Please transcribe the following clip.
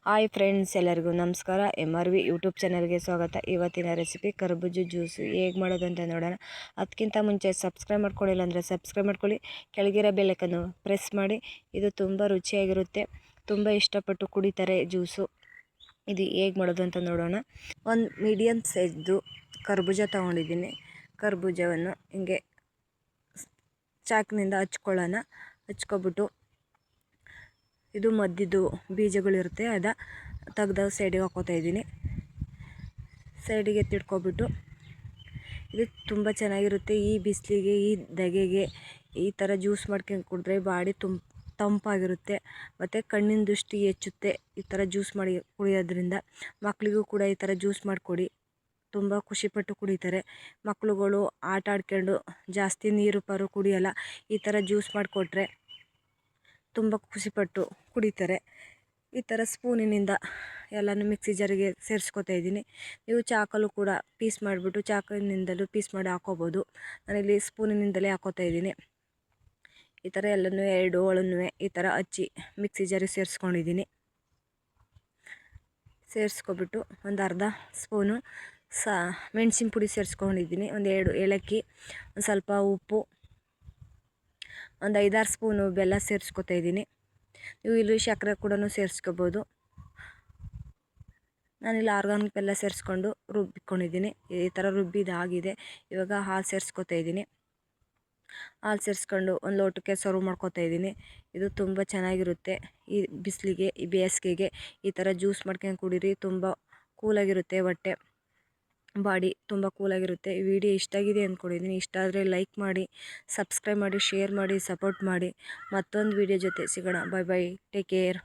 Hi friends, ಎಲ್ಲರಿಗೂ ನಮಸ್ಕಾರ. MRV YouTube ಚಾನಲ್ಗೆ ಸ್ವಾಗತ. ಇವತ್ತಿನ ರೆಸಿಪಿ ಕರ್ಬೂಜ ಜ್ಯೂಸು ಹೇಗೆ ಮಾಡೋದು ಅಂತ ನೋಡೋಣ. ಅದಕ್ಕಿಂತ ಮುಂಚೆ ಸಬ್ಸ್ಕ್ರೈಬ್ ಮಾಡ್ಕೊಳ್ಳಿಲ್ಲ ಅಂದರೆ ಸಬ್ಸ್ಕ್ರೈಬ್ ಮಾಡ್ಕೊಳ್ಳಿ, ಕೆಳಗಿರೋ ಬೆಲ್ಲೈಕನ್ನು ಪ್ರೆಸ್ ಮಾಡಿ. ಇದು ತುಂಬ ರುಚಿಯಾಗಿರುತ್ತೆ, ತುಂಬ ಇಷ್ಟಪಟ್ಟು ಕುಡಿತಾರೆ ಜ್ಯೂಸು. ಇದು ಹೇಗೆ ಮಾಡೋದು ಅಂತ ನೋಡೋಣ. ಒಂದು ಮೀಡಿಯಮ್ ಸೈಜ್ದು ಕರ್ಬೂಜ ತೊಗೊಂಡಿದ್ದೀನಿ. ಕರ್ಬೂಜವನ್ನು ಹಿಂಗೆ ಚಾಕಿನಿಂದ ಹಚ್ಕೊಬಿಟ್ಟು ಇದು ಮದ್ದಿದ್ದು ಬೀಜಗಳಿರುತ್ತೆ, ಅದ ತೆಗ್ದು ಸೈಡಿಗೆ ಹಾಕೋತಾ ಇದ್ದೀನಿ. ಸೈಡಿಗೆ ಎತ್ತಿಟ್ಕೊಬಿಟ್ಟು ಇದು ತುಂಬ ಚೆನ್ನಾಗಿರುತ್ತೆ. ಈ ಬಿಸಿಲಿಗೆ, ಈ ಧಗೆಗೆ ಈ ಥರ ಜ್ಯೂಸ್ ಮಾಡ್ಕೊಂಡು ಕುಡಿದ್ರೆ ಬಾಡಿ ತಂಪಾಗಿರುತ್ತೆ ಮತ್ತು ಕಣ್ಣಿನ ದೃಷ್ಟಿ ಹೆಚ್ಚುತ್ತೆ. ಈ ಥರ ಜ್ಯೂಸ್ ಮಾಡಿ ಕುಡಿಯೋದ್ರಿಂದ ಮಕ್ಕಳಿಗೂ ಕೂಡ ಈ ಥರ ಜ್ಯೂಸ್ ಮಾಡಿಕೊಡಿ, ತುಂಬ ಖುಷಿಪಟ್ಟು ಕುಡಿತಾರೆ. ಮಕ್ಕಳುಗಳು ಆಟ ಆಡ್ಕೊಂಡು ಜಾಸ್ತಿ ನೀರು ಕುಡಿಯೋಲ್ಲ. ಈ ಥರ ಜ್ಯೂಸ್ ಮಾಡಿಕೊಟ್ರೆ ತುಂಬ ಖುಷಿಪಟ್ಟು ಕುಡಿತಾರೆ. ಈ ಥರ ಸ್ಪೂನಿನಿಂದ ಎಲ್ಲನೂ ಮಿಕ್ಸಿ ಜಾರಿಗೆ ಸೇರಿಸ್ಕೊತಾ ಇದ್ದೀನಿ. ನೀವು ಚಾಕಲ್ಲೂ ಕೂಡ ಪೀಸ್ ಮಾಡಿಬಿಟ್ಟು ಚಾಕಿನಿಂದಲೂ ಪೀಸ್ ಮಾಡಿ ಹಾಕೋಬೋದು. ನಾನಿಲ್ಲಿ ಸ್ಪೂನಿನಿಂದಲೇ ಹಾಕೋತಾ ಇದ್ದೀನಿ. ಈ ಥರ ಎಲ್ಲನೂ ಎರಡು ಒಳನೂ ಈ ಥರ ಹಚ್ಚಿ ಮಿಕ್ಸಿ ಜಾರಿಗೆ ಸೇರಿಸ್ಕೊಂಡಿದ್ದೀನಿ. ಸೇರಿಸ್ಕೊಬಿಟ್ಟು ಒಂದು ಅರ್ಧ ಸ್ಪೂನು ಮೆಣಸಿನ ಪುಡಿ ಸೇರಿಸ್ಕೊಂಡಿದ್ದೀನಿ. ಒಂದು 2 ಏಲಕ್ಕಿ, ಒಂದು ಸ್ವಲ್ಪ ಉಪ್ಪು, ಒಂದು 5-6 ಸ್ಪೂನು ಬೆಲ್ಲ ಸೇರಿಸ್ಕೊತಾ ಇದ್ದೀನಿ. ನೀವು ಇಲ್ಲಿ ಸಕ್ಕರೆ ಕೂಡ ಸೇರಿಸ್ಕೋಬೋದು. ನಾನಿಲ್ಲಿ ಆರ್ಗಾನಿಕ್ ಬೆಲ್ಲ ಸೇರಿಸ್ಕೊಂಡು ರುಬ್ಬಿಕೊಂಡಿದ್ದೀನಿ. ಈ ಥರ ರುಬ್ಬಿದಾಗಿದೆ. ಇವಾಗ ಹಾಲು ಸೇರಿಸ್ಕೊತಾ ಇದ್ದೀನಿ. ಹಾಲು ಸೇರಿಸ್ಕೊಂಡು ಒಂದು ಲೋಟಕ್ಕೆ ಸರ್ವ್ ಮಾಡ್ಕೊತಾ ಇದ್ದೀನಿ. ಇದು ತುಂಬ ಚೆನ್ನಾಗಿರುತ್ತೆ. ಈ ಬಿಸಿಲಿಗೆ, ಈ ಬೇಸಿಗೆಗೆ ಈ ಥರ ಜ್ಯೂಸ್ ಮಾಡ್ಕೊಂಡು ಕುಡೀರಿ. ತುಂಬ ಕೂಲಾಗಿರುತ್ತೆ, ಹೊಟ್ಟೆ ಬಾಡಿ ತುಂಬ ಕೂಲಾಗಿರುತ್ತೆ. ಈ ವಿಡಿಯೋ ಇಷ್ಟ ಆಗಿದೆ ಅಂದ್ಕೊಂಡಿದ್ದೀನಿ. ಇಷ್ಟ ಆದರೆ ಲೈಕ್ ಮಾಡಿ, ಸಬ್ಸ್ಕ್ರೈಬ್ ಮಾಡಿ, ಶೇರ್ ಮಾಡಿ, ಸಪೋರ್ಟ್ ಮಾಡಿ. ಮತ್ತೊಂದು ವಿಡಿಯೋ ಜೊತೆ ಸಿಗೋಣ. ಬಾಯ್ ಬಾಯ್, ಟೇಕ್ ಕೇರ್.